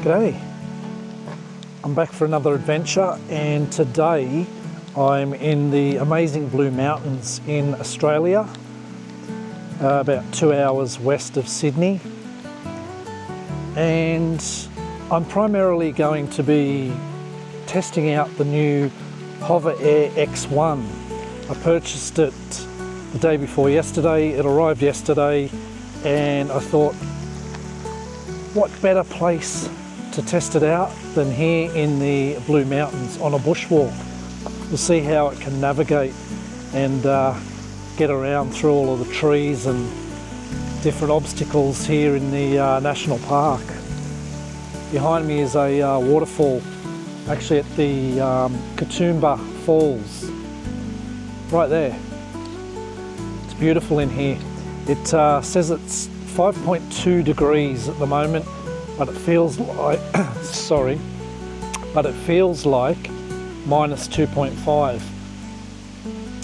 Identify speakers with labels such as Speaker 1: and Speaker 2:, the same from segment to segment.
Speaker 1: G'day, I'm back for another adventure, and today I'm in the amazing Blue Mountains in Australia, about 2 hours west of Sydney, and I'm primarily going to be testing out the new HoverAir X1. I purchased it the day before yesterday, it arrived yesterday, and I thought, what better place to test it out than here in the Blue Mountains on a bushwalk. We'll see how it can navigate and get around through all of the trees and different obstacles here in the national park. Behind me is a waterfall, actually at the Katoomba Falls, right there. It's beautiful in here. It says it's 5.2 degrees at the moment, but it feels like, but it feels like minus 2.5.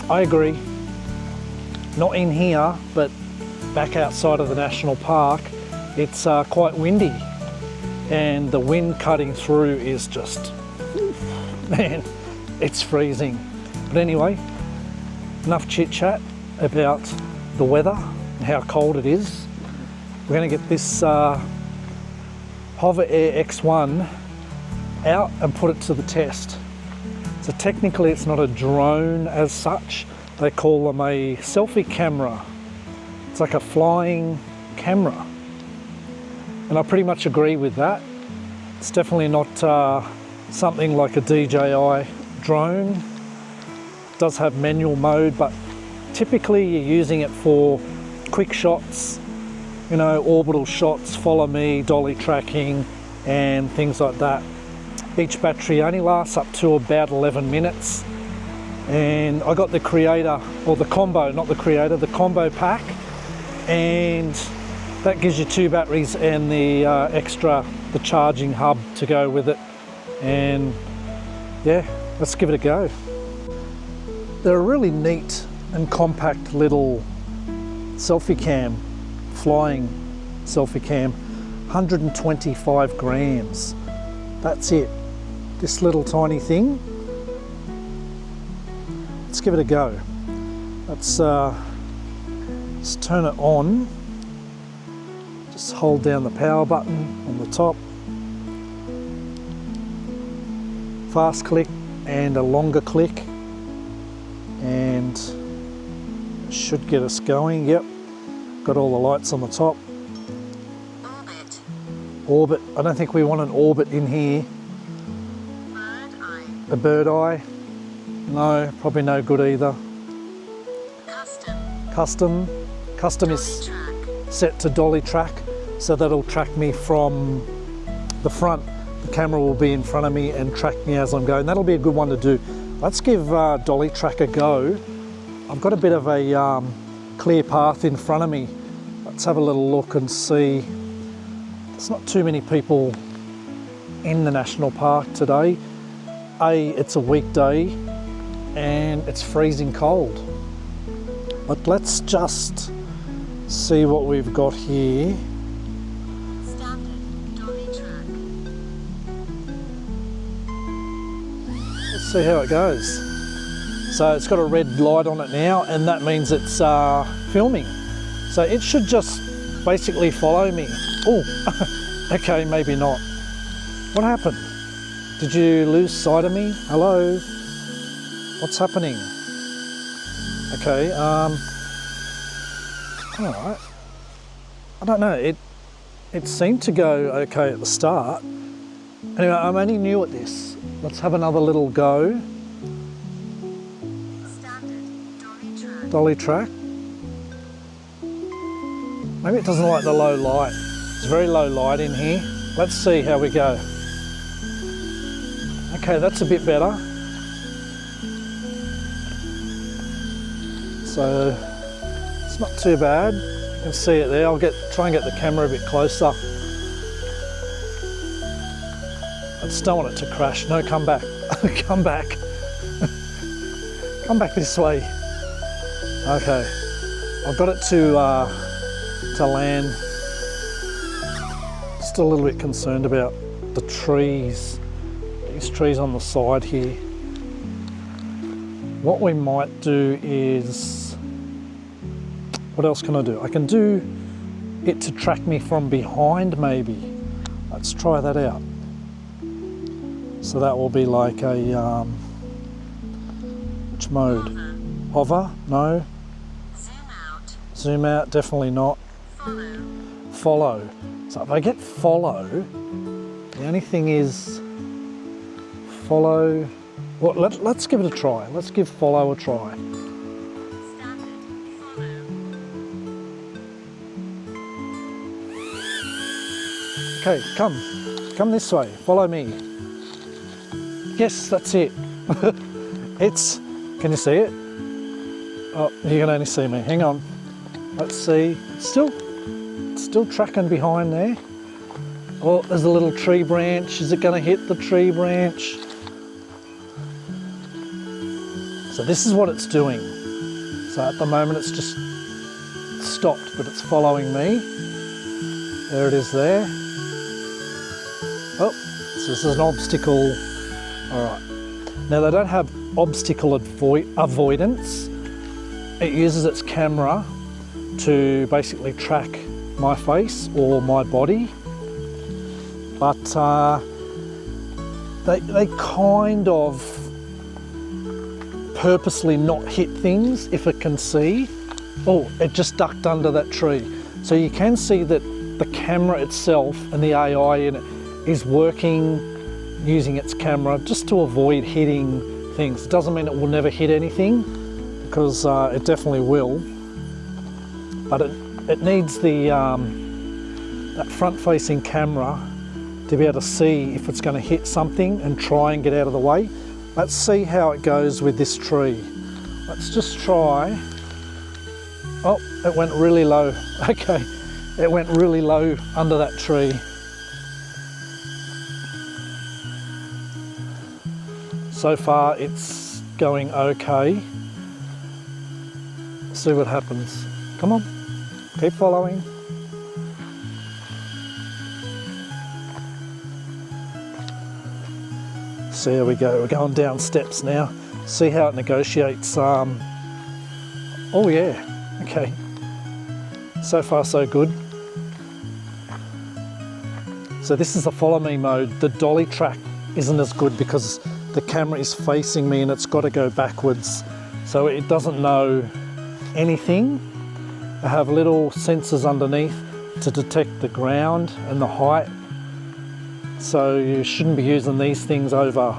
Speaker 1: I agree. Not in here, but back outside of the national park, it's quite windy, and the wind cutting through is just, man, it's freezing. But anyway, enough chit chat about the weather and how cold it is. We're going to get this HoverAir X1 out and put it to the test. So technically it's not a drone as such, they call them a selfie camera. It's like a flying camera, and I pretty much agree with that. It's definitely not something like a DJI drone. It does have manual mode, but typically you're using it for quick shots, you know, orbital shots, follow me, dolly tracking and things like that. Each battery only lasts up to about 11 minutes, and I got the Creator, or the combo, not the Creator, the combo pack, and that gives you 2 batteries and the extra, the charging hub to go with it. And yeah, let's give it a go. They're a really neat and compact little selfie cam, flying selfie cam, 125 grams. That's it, this little tiny thing. Let's give it a go. Let's turn it on. Just hold down the power button on the top. Fast click and a longer click, and it should get us going. Yep, got all the lights on the top. Orbit. I don't think we want an orbit in here. Bird eye. A bird eye? No, probably no good either. Custom. Custom is set to dolly track, so that'll track me from the front. The camera will be in front of me and track me as I'm going. That'll be a good one to do. Let's give dolly track a go. I've got a bit of a clear path in front of me. Let's have a little look and see. There's not too many people in the national park today. It's a weekday and it's freezing cold. But let's just see what we've got here. Standard dolly track. Let's see how it goes. So it's got a red light on it now, and that means it's filming. So it should just basically follow me. Oh, okay, maybe not. What happened? Did you lose sight of me? Hello? What's happening? Okay, all right. I don't know, it seemed to go okay at the start. Anyway, I'm only new at this. Let's have another little go. Standard dolly track. Dolly track. Maybe it doesn't like the low light. It's very low light in here. Let's see how we go. Okay, that's a bit better. So it's not too bad. You can see it there. I'll try and get the camera a bit closer. I just don't want it to crash. No, come back. Come back. Come back this way. Okay, I've got it to land. Just a little bit concerned about the trees, these trees on the side here. What we might do is, what else can I do? I can do it to track me from behind maybe. Let's try that out. So that will be like a, which mode? Hover? No.
Speaker 2: Zoom out.
Speaker 1: Zoom out, definitely not.
Speaker 2: Follow.
Speaker 1: Follow. So if I get follow, the only thing is follow. Well, let's give it a try. Let's give follow a try.
Speaker 2: Standard. Follow.
Speaker 1: Okay, come this way. Follow me. Yes, that's it. It's, can you see it? Oh, you can only see me. Hang on. Let's see. It's still tracking behind there. Oh, there's a little tree branch. Is it going to hit the tree branch? So this is what it's doing. So at the moment it's just stopped, but it's following me. There it is there. Oh, so this is an obstacle. All right. Now they don't have obstacle avoidance. It uses its camera to basically track my face or my body. But they kind of purposely not hit things if it can see. Oh, it just ducked under that tree. So you can see that the camera itself and the AI in it is working using its camera just to avoid hitting things. It doesn't mean it will never hit anything, because it definitely will. But it needs the that front-facing camera to be able to see if it's going to hit something and try and get out of the way. Let's see how it goes with this tree. Let's just try. Oh, it went really low. Okay, it went really low under that tree. So far it's going okay. See what happens. Come on, keep following. So here we go, we're going down steps now. See how it negotiates. Oh yeah, okay. So far so good. So this is the follow me mode. The dolly track isn't as good because the camera is facing me and it's got to go backwards. So it doesn't know anything. I have little sensors underneath to detect the ground and the height. So you shouldn't be using these things over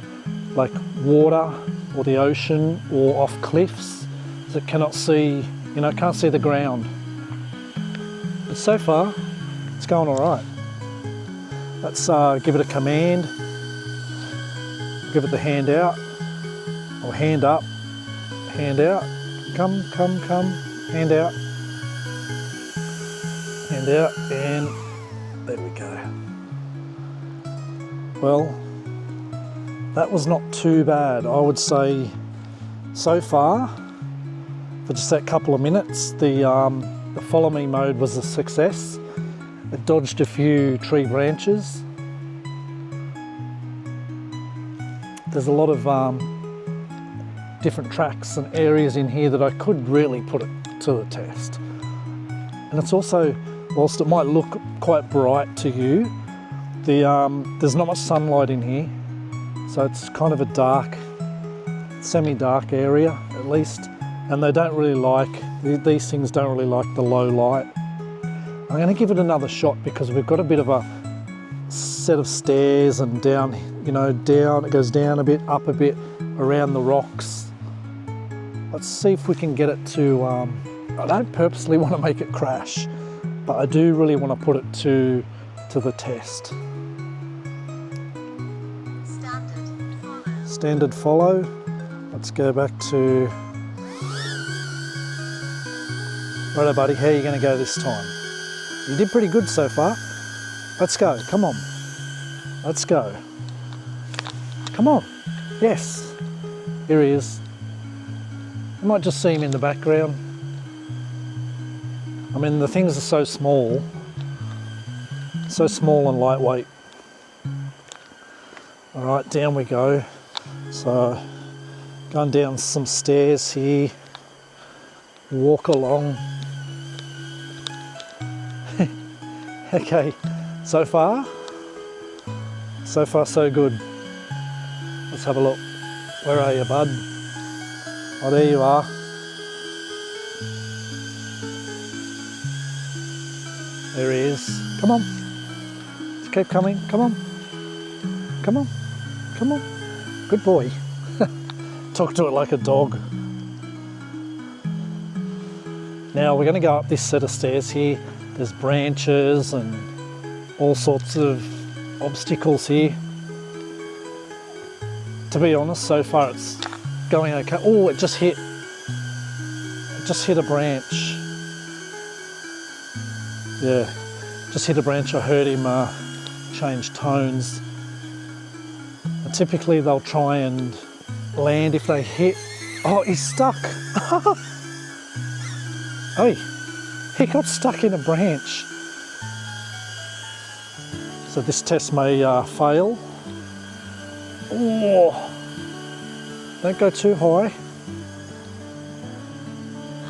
Speaker 1: like water or the ocean or off cliffs. So it cannot see, you know, can't see the ground. But so far, it's going all right. Let's give it a command. Give it the hand out, or hand up, hand out. Come, come, come, hand out. Hand out, and there we go. Well, that was not too bad. I would say so far, for just that couple of minutes, the follow me mode was a success. It dodged a few tree branches. There's a lot of different tracks and areas in here that I could really put it to the test. And it's also, whilst it might look quite bright to you, there's not much sunlight in here, so it's kind of a dark, semi-dark area at least, and they don't really like, these things don't really like the low light. I'm going to give it another shot because we've got a bit of a set of stairs and down, you know, down, it goes down a bit, up a bit, around the rocks. Let's see if we can get it to, I don't purposely want to make it crash, but I do really want to put it to the test. Standard follow. Let's go back to, righto buddy, how are you going to go this time? You did pretty good so far. Let's go, come on. Let's go. Come on, yes. Here he is. You might just see him in the background. I mean, the things are so small and lightweight. All right, down we go. So going down some stairs here, walk along. Okay, so far so good. Let's have a look. Where are you, bud? Oh, there you are. There he is. Come on. Just keep coming. Come on. Come on. Come on. Good boy. Talk to it like a dog. Now we're going to go up this set of stairs here. There's branches and all sorts of obstacles here. To be honest, so far it's going okay. Oh, it just hit a branch. Yeah, just hit a branch. I heard him change tones. And typically they'll try and land if they hit. Oh, he's stuck. Oh, he got stuck in a branch. So this test may fail. Oh, don't go too high.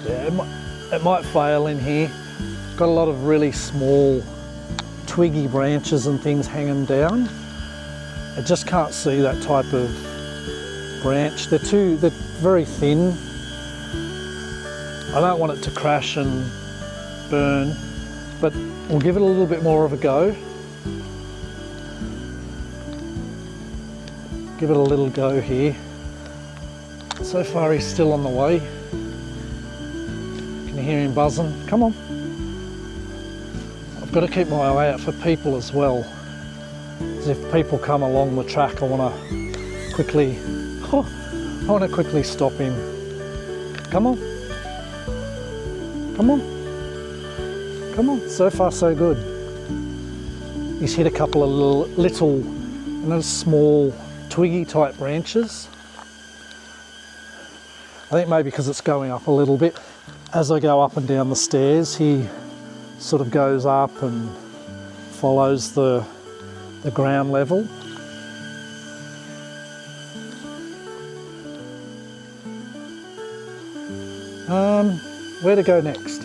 Speaker 1: Yeah, it might fail in here. Got a lot of really small twiggy branches and things hanging down. I just can't see that type of branch. They're very thin. I don't want it to crash and burn, but we'll give it a little bit more of a go. Give it a little go here. So far he's still on the way. Can you hear him buzzing? Come on. I've got to keep my eye out for people as well. As if people come along the track, I want to quickly stop him. Come on. Come on. Come on. So far so good. He's hit a couple of little small twiggy type branches. I think maybe because it's going up a little bit. As I go up and down the stairs, he sort of goes up and follows the ground level. Where to go next?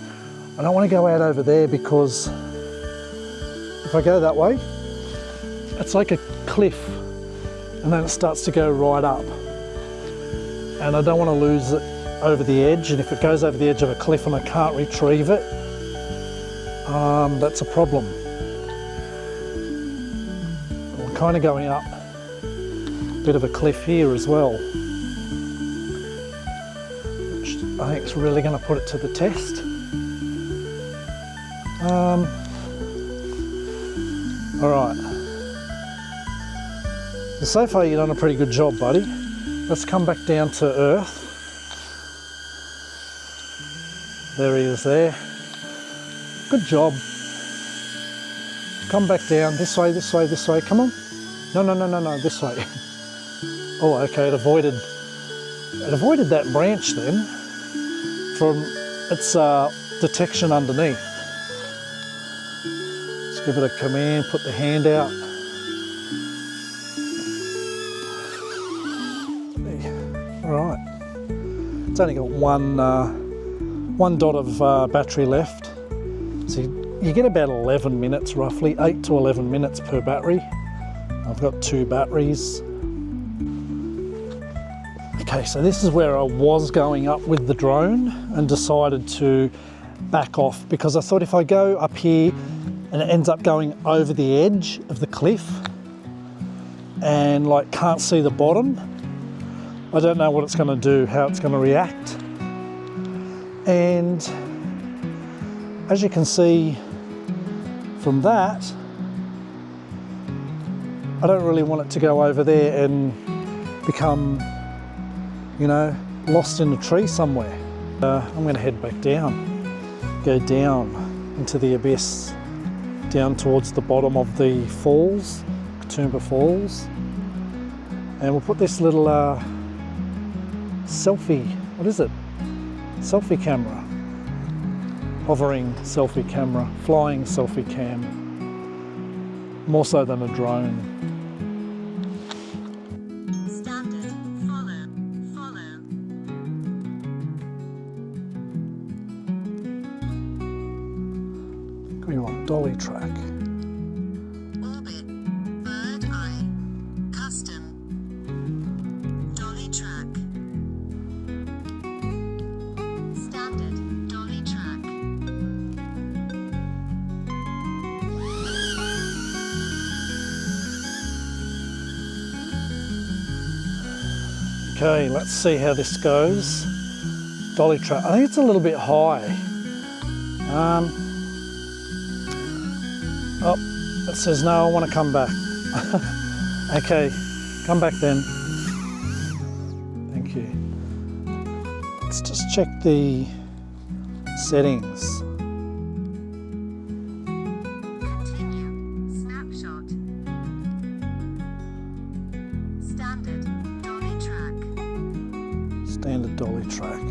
Speaker 1: I don't want to go out over there because if I go that way, it's like a cliff and then it starts to go right up. And I don't want to lose it over the edge, and if it goes over the edge of a cliff and I can't retrieve it, that's a problem. We're kind of going up a bit of a cliff here as well, which I think is really going to put it to the test. All right. So far you've done a pretty good job, buddy. Let's come back down to earth. There he is there. Good job. Come back down, this way, this way, this way. Come on. No, this way. Oh, okay, it avoided that branch then from its detection underneath. Let's give it a command, put the hand out. Right, it's only got one dot of battery left, so you get about 11 minutes roughly, 8 to 11 minutes per battery. I've got 2 batteries. Okay, so this is where I was going up with the drone and decided to back off because I thought if I go up here and it ends up going over the edge of the cliff and like can't see the bottom, I don't know what it's going to do, how it's going to react. And as you can see from that, I don't really want it to go over there and become, you know, lost in a tree somewhere. I'm going to head back down, go down into the abyss, down towards the bottom of the falls, Katoomba Falls. And we'll put this little selfie, what is it? Selfie camera. Hovering selfie camera, flying selfie cam. More so than a drone. dolly track.
Speaker 2: Orbit, bird eye, custom, dolly track, standard dolly track,
Speaker 1: Okay, let's see how this goes. Dolly track, I think it's a little bit high. Oh, it says no, I want to come back. Okay, come back then. Thank you. Let's just check the settings.
Speaker 2: continue, snapshot, standard dolly track,
Speaker 1: Standard dolly track.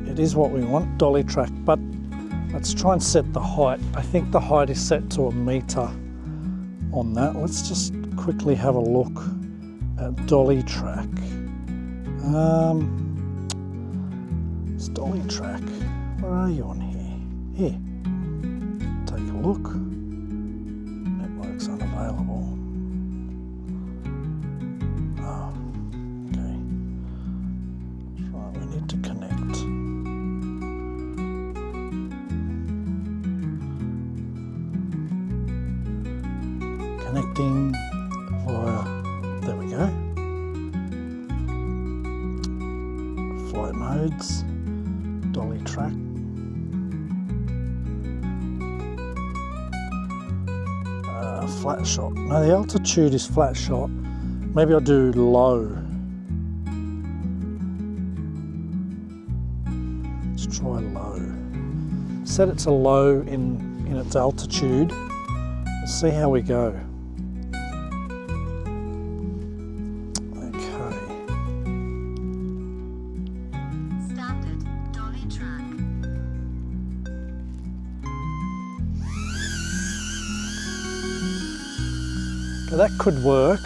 Speaker 1: It is what we want, dolly track, but let's try and set the height. I think the height is set to 1 meter on that. Let's just quickly have a look at dolly track. It's dolly track. Where are you on here? Here. Take a look. Network's unavailable. Oh, okay. Right, we need to connect. Connecting via, there we go. Flight modes, dolly track. Flat shot. No, the altitude is flat shot. Maybe I'll do low. Let's try low. Set it to low in its altitude. We'll see how we go. Okay.
Speaker 2: standard dolly track,
Speaker 1: Okay, that could work.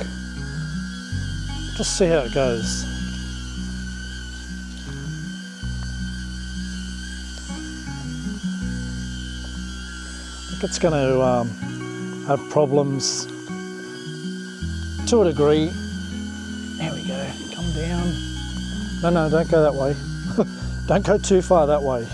Speaker 1: Just see how it goes. I think it's going to have problems to a degree. There we go. Come down. No, don't go that way. Don't go too far that way.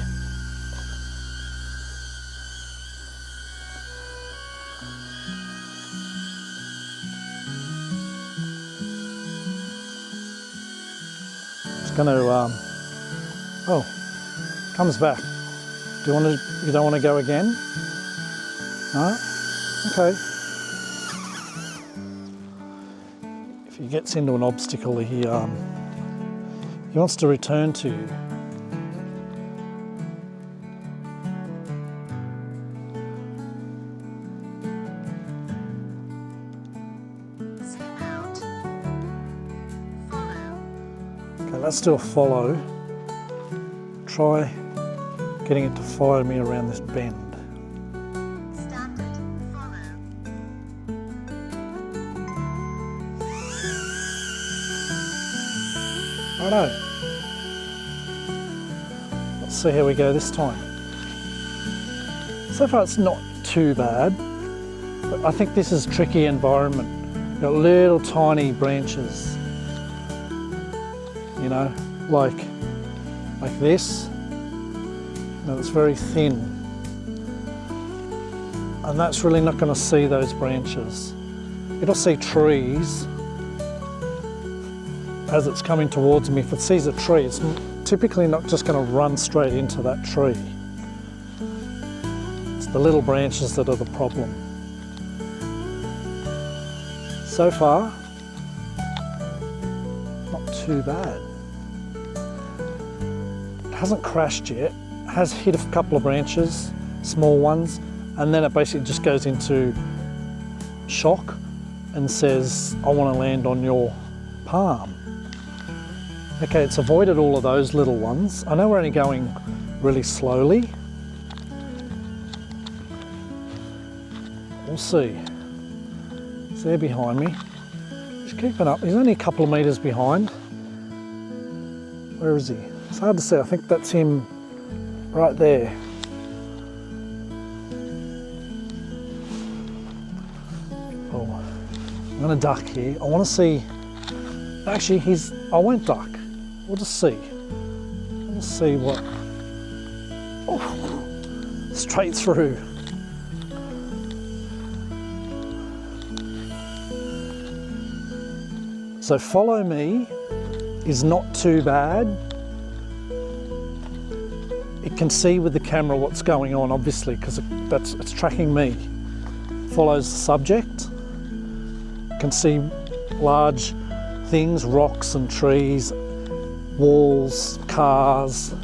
Speaker 1: It's going to. Oh, comes back. You don't want to go again? No? Okay. If he gets into an obstacle, he wants to return to you.
Speaker 2: zoom out, follow,
Speaker 1: Okay, let's do a follow. Try getting it to follow me around this bend.
Speaker 2: standard follow,
Speaker 1: Righto. Let's see how we go this time. So far it's not too bad, but I think this is a tricky environment. You've got little tiny branches, you know, like this. Now it's very thin, and that's really not going to see those branches. It'll see trees as it's coming towards me. If it sees a tree, it's typically not just going to run straight into that tree. It's the little branches that are the problem. So far, not too bad. It hasn't crashed yet. It has hit a couple of branches, small ones, and then it basically just goes into shock and says, I want to land on your palm. Okay, it's avoided all of those little ones. I know we're only going really slowly. We'll see. He's there behind me. He's keeping up. He's only a couple of meters behind. Where is he? It's hard to see. I think that's him right there. Oh, I'm gonna duck here. I wanna see, actually I won't duck. We'll just see. We'll see what, oh, straight through. So follow me is not too bad. It can see with the camera what's going on, obviously, because it's tracking me. Follows the subject. Can see large things, rocks and trees, walls, cars.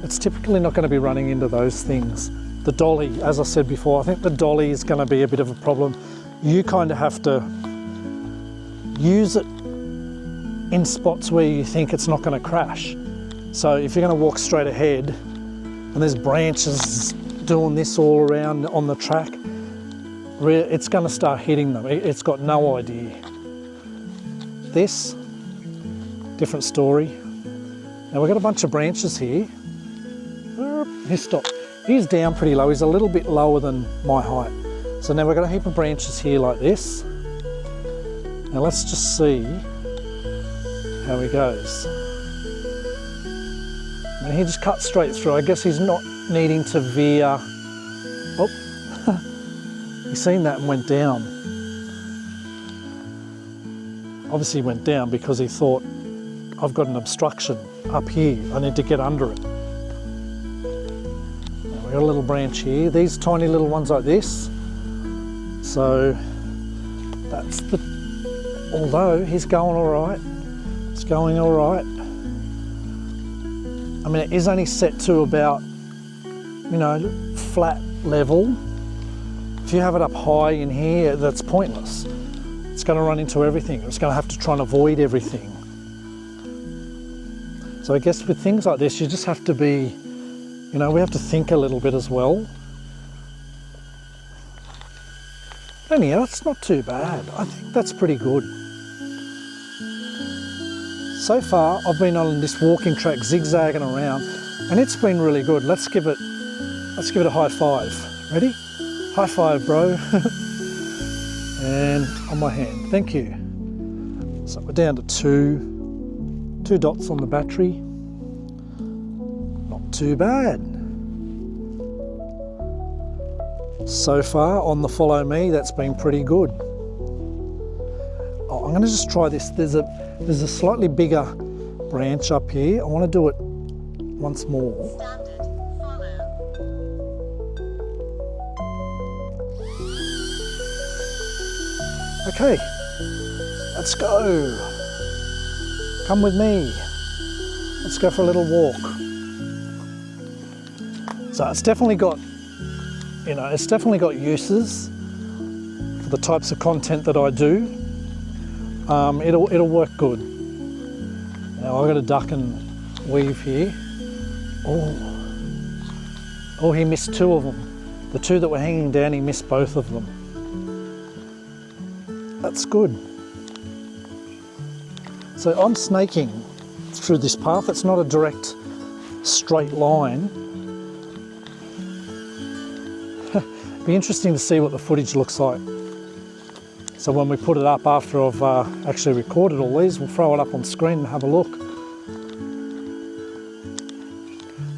Speaker 1: It's typically not going to be running into those things. The dolly, as I said before, I think the dolly is going to be a bit of a problem. You kind of have to use it in spots where you think it's not going to crash. So if you're going to walk straight ahead and there's branches doing this all around on the track, it's going to start hitting them. It's got no idea. This, different story. Now we've got a bunch of branches here. He stopped. He's down pretty low. He's a little bit lower than my height. So now we've got a heap of branches here like this. Now let's just see how he goes. And he just cuts straight through. I guess he's not needing to veer. Oh, he seen that and went down. Obviously he went down because he thought, I've got an obstruction up here. I need to get under it. Now we've got a little branch here. These tiny little ones like this. So that's the, although he's going all right. It's going all right. I mean, it is only set to about, you know, flat level. If you have it up high in here, that's pointless. It's going to run into everything. It's going to have to try and avoid everything. So I guess with things like this, you just have to be, you know, we have to think a little bit as well. But anyhow, that's not too bad. I think that's pretty good. So far, I've been on this walking track zigzagging around, and it's been really good. Let's give it a high five. Ready? High five, bro. And on my hand. Thank you. So we're down to two dots on the battery. Not too bad. So far on the follow me, that's been pretty good. Oh, I'm going to just try this. There's a slightly bigger branch up here. I want to do it once more.
Speaker 2: Standard. Follow.
Speaker 1: Okay, let's go. Come with me. Let's go for a little walk. So it's definitely got, you know, it's definitely got uses for the types of content that I do. It'll work good. Now I've got to duck and weave here. Oh, he missed two of them. The two that were hanging down, he missed both of them. That's good. So I'm snaking through this path. It's not a direct straight line. Be interesting to see what the footage looks like. So when we put it up after I've actually recorded all these, we'll throw it up on screen and have a look.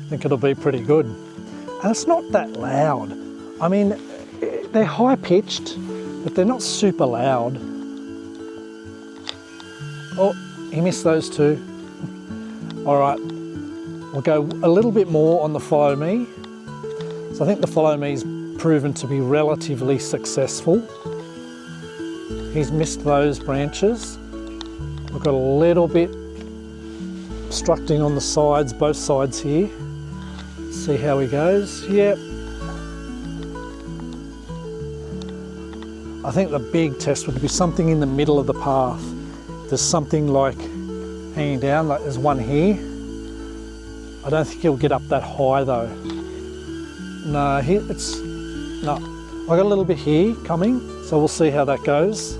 Speaker 1: I think it'll be pretty good. And it's not that loud. I mean, they're high pitched, but they're not super loud. Oh, he missed those two. All right, we'll go a little bit more on the follow me. So I think the follow me's proven to be relatively successful. He's missed those branches. We've got a little bit obstructing on the sides, both sides here. See how he goes. Yep. I think the big test would be something in the middle of the path. There's something like hanging down, like there's one here. I don't think he'll get up that high though. No, no. I got a little bit here coming, so we'll see how that goes.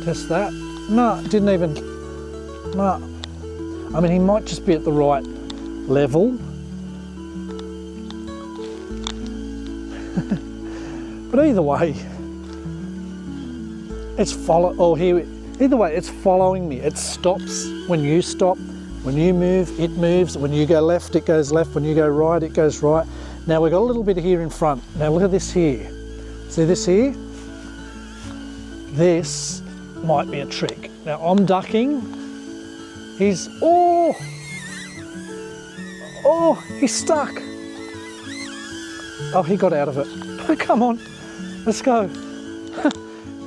Speaker 1: Test that. No, didn't even, no. I mean, he might just be at the right level. But either way, it's either way, it's following me. It stops when you stop. When you move, it moves. When you go left, it goes left. When you go right, it goes right. Now we've got a little bit here in front. Now look at this here. See this here? This might be a trick. Now I'm ducking. He's, he's stuck. Oh, he got out of it. Come on, let's go.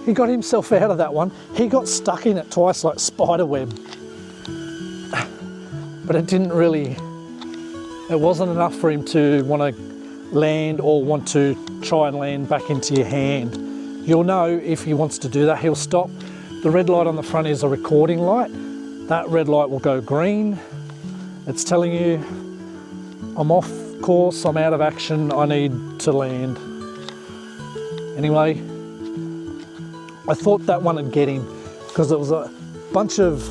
Speaker 1: He got himself out of that one. He got stuck in it twice like spider web. But it didn't really, it wasn't enough for him to want to land or want to try and land back into your hand. You'll know if he wants to do that, he'll stop. The red light on the front is a recording light. That red light will go green. It's telling you, I'm off course, I'm out of action, I need to land. Anyway, I thought that one would get him because there was a bunch of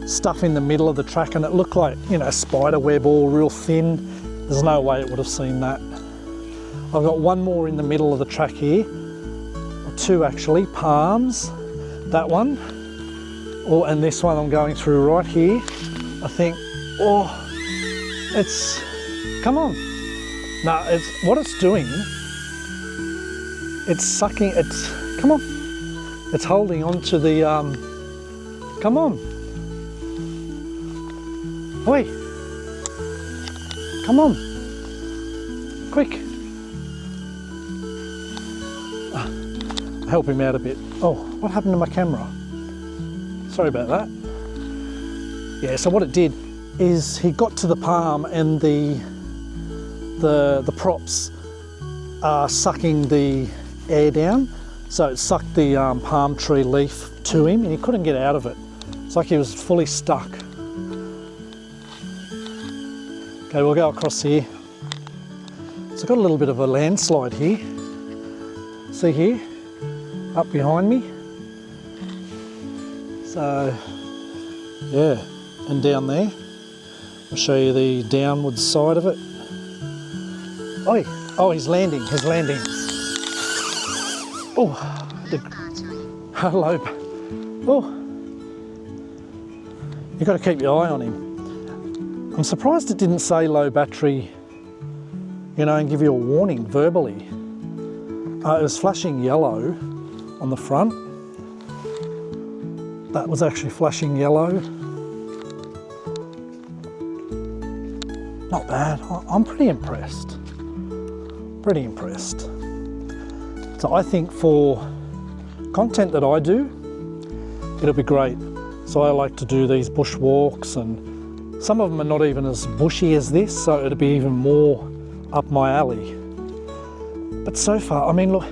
Speaker 1: stuff in the middle of the track and it looked like, you know, spider web, all real thin. There's no way it would have seen that. I've got one more in the middle of the track here, or two actually, palms, that one, and this one I'm going through right here. I think, it's, come on. No, it's, what it's doing, it's sucking, come on. It's holding on to the, come on. Oi, come on, quick. Help him out a bit. Oh, what happened to my camera? Sorry about that. Yeah, so what it did is he got to the palm and the props are sucking the air down. So it sucked the palm tree leaf to him and he couldn't get out of it. It's like he was fully stuck. Okay, we'll go across here. So I've got a little bit of a landslide here. See here, up behind me. So, yeah, and down there. I'll show you the downward side of it. Oh, he's landing, Oh, hello. Oh, you've got to keep your eye on him. I'm surprised it didn't say low battery, you know, and give you a warning verbally. It was flashing yellow on the front. That was actually flashing yellow. Not bad. I'm pretty impressed. Pretty impressed. So I think for content that I do, it'll be great. So I like to do these bush walks and some of them are not even as bushy as this, so it'll be even more up my alley. But so far, I mean, look,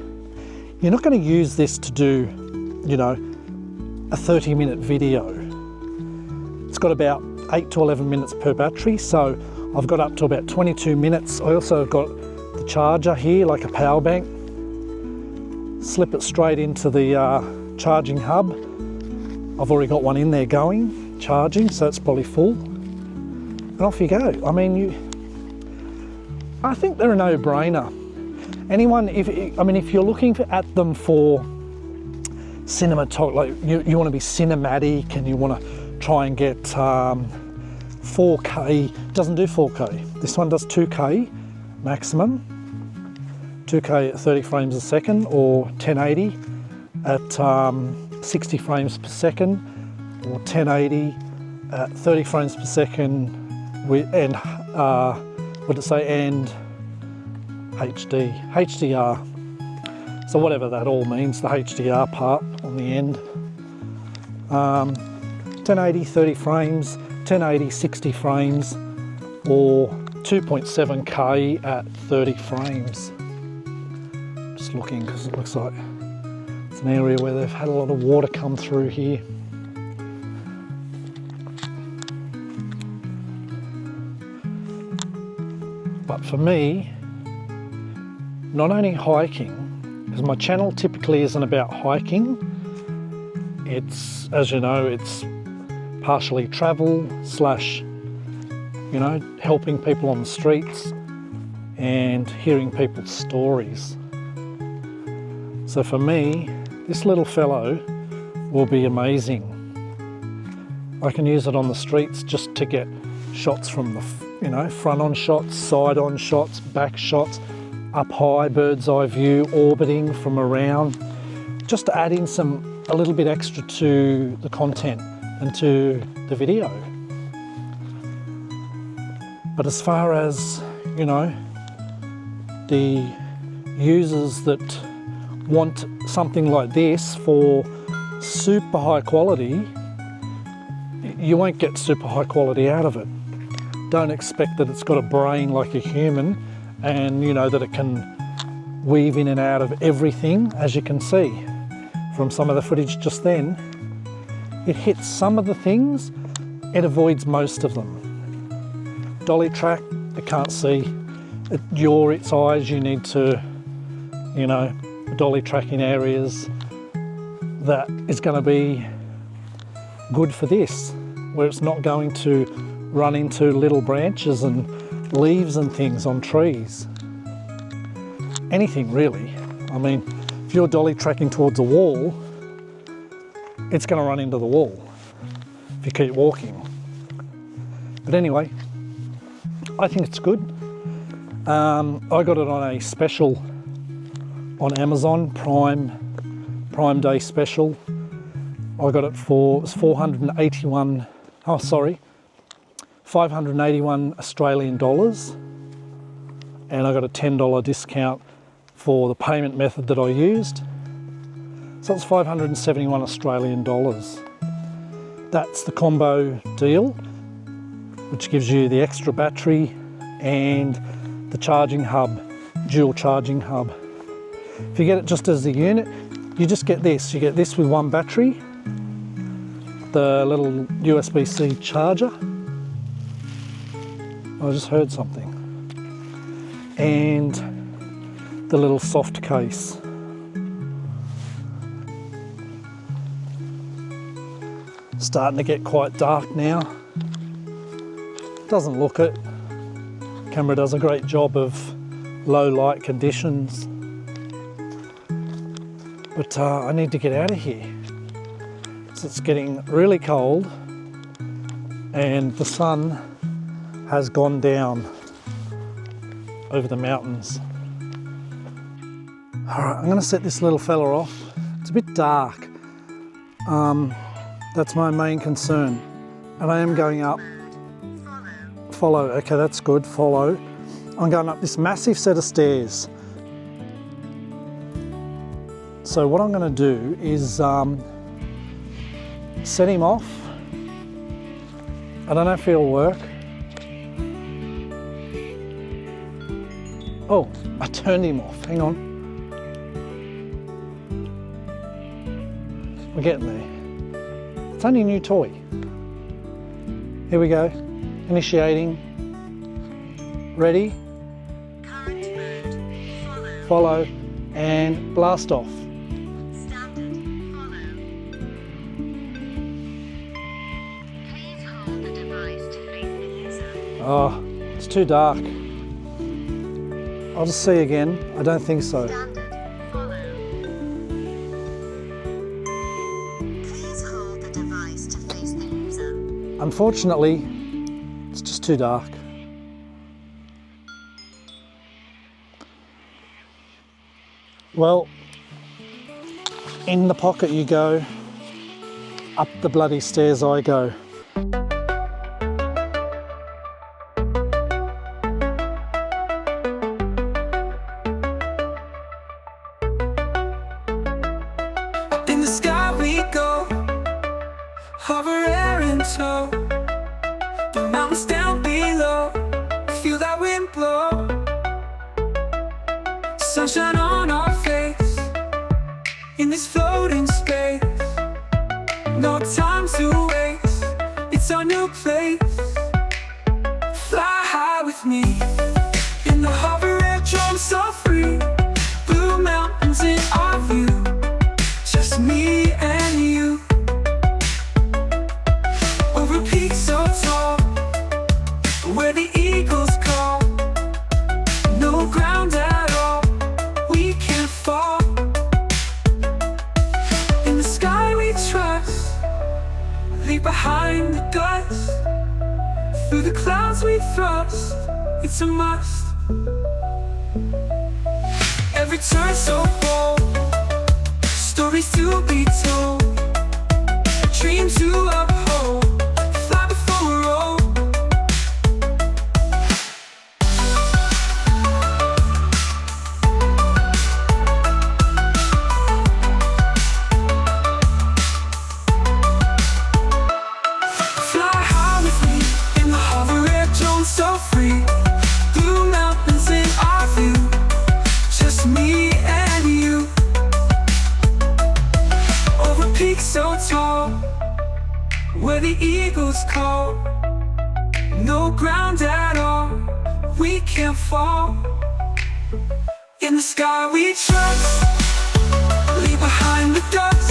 Speaker 1: you're not going to use this to do, you know, a 30-minute video. It's got about 8 to 11 minutes per battery, so I've got up to about 22 minutes. I also got the charger here, like a power bank. Slip it straight into the charging hub. I've already got one in there going, charging, so it's probably full. And off you go. I mean, I think they're a no-brainer. Anyone, if you're looking at them for cinematography, like you want to be cinematic and you want to try and get 4K, doesn't do 4K. This one does 2K maximum, 2K at 30 frames a second, or 1080 at 60 frames per second, or 1080 at 30 frames per second and HDR. So whatever that all means, the HDR part on the end. 1080 30 frames, 1080 60 frames, or 2.7K at 30 frames. Just looking because it looks like it's an area where they've had a lot of water come through here. But for me, not only hiking, because my channel typically isn't about hiking, it's, as you know, it's partially travel slash, you know, helping people on the streets and hearing people's stories. So for me, this little fellow will be amazing. I can use it on the streets just to get shots from the, front on shots, side on shots, back shots, up high, bird's eye view, orbiting from around, just to add in a little bit extra to the content and to the video. But as far as, the users that want something like this for super high quality, you won't get super high quality out of it. Don't expect that it's got a brain like a human and that it can weave in and out of everything. As you can see from some of the footage just then, it hits some of the things, it avoids most of them. Dolly track, it can't see. You're its eyes, you need to, dolly track in areas that is going to be good for this, where it's not going to run into little branches and leaves and things on trees. Anything really. I mean, if you're dolly tracking towards a wall, it's going to run into the wall if you keep walking. But anyway, I think it's good. I got it on a special on Amazon, Prime Day special. I got it for, it was 581 Australian dollars, and I got a $10 discount for the payment method that I used. So it's 571 Australian dollars. That's the combo deal, which gives you the extra battery and the charging hub, dual charging hub. If you get it just as a unit, you just get this. You get this with one battery, the little USB-C charger. I just heard something. And the little soft case. Starting to get quite dark now. Doesn't look it. Camera does a great job of low light conditions. But I need to get out of here. So it's getting really cold and the sun has gone down over the mountains. All right, I'm going to set this little fella off. It's a bit dark. That's my main concern. And I am going up. Follow, okay, that's good, follow. I'm going up this massive set of stairs. So what I'm going to do is set him off. I don't know if it'll work. Oh, I turned him off, hang on. We're getting there. It's only a new toy. Here we go, initiating. Ready?
Speaker 2: Current mode.
Speaker 1: Follow, and blast off.
Speaker 2: Standard. Follow. Please hold the device to face the user.
Speaker 1: Oh, it's too dark. I'll just see again. I don't think so.
Speaker 2: Standard. Follow. Please hold the device to face the user.
Speaker 1: Unfortunately, it's just too dark. Well, in the pocket you go, up the bloody stairs I go.
Speaker 3: In the sky we go, HoverAir in tow. The mountains down below, feel that wind blow. Sunshine on our face, in this floating space. No time to waste, it's our new place. Fly high with me, in the HoverAir drone so free. Blue mountains in our view, just me and you. Over peaks so tall, where the eagles call. No ground at all, we can't fall. leave behind the dust. Through the clouds we thrust, it's a must. Every turn so bold, stories to be told, a dream to uphold, fly before we're old. Fly high with me in the HoverAir drone, so free. Blue mountains in our view, just me and you. Over peaks so tall, where the eagles call. No ground at all, we can't fall. In the sky we trust, leave behind the dust.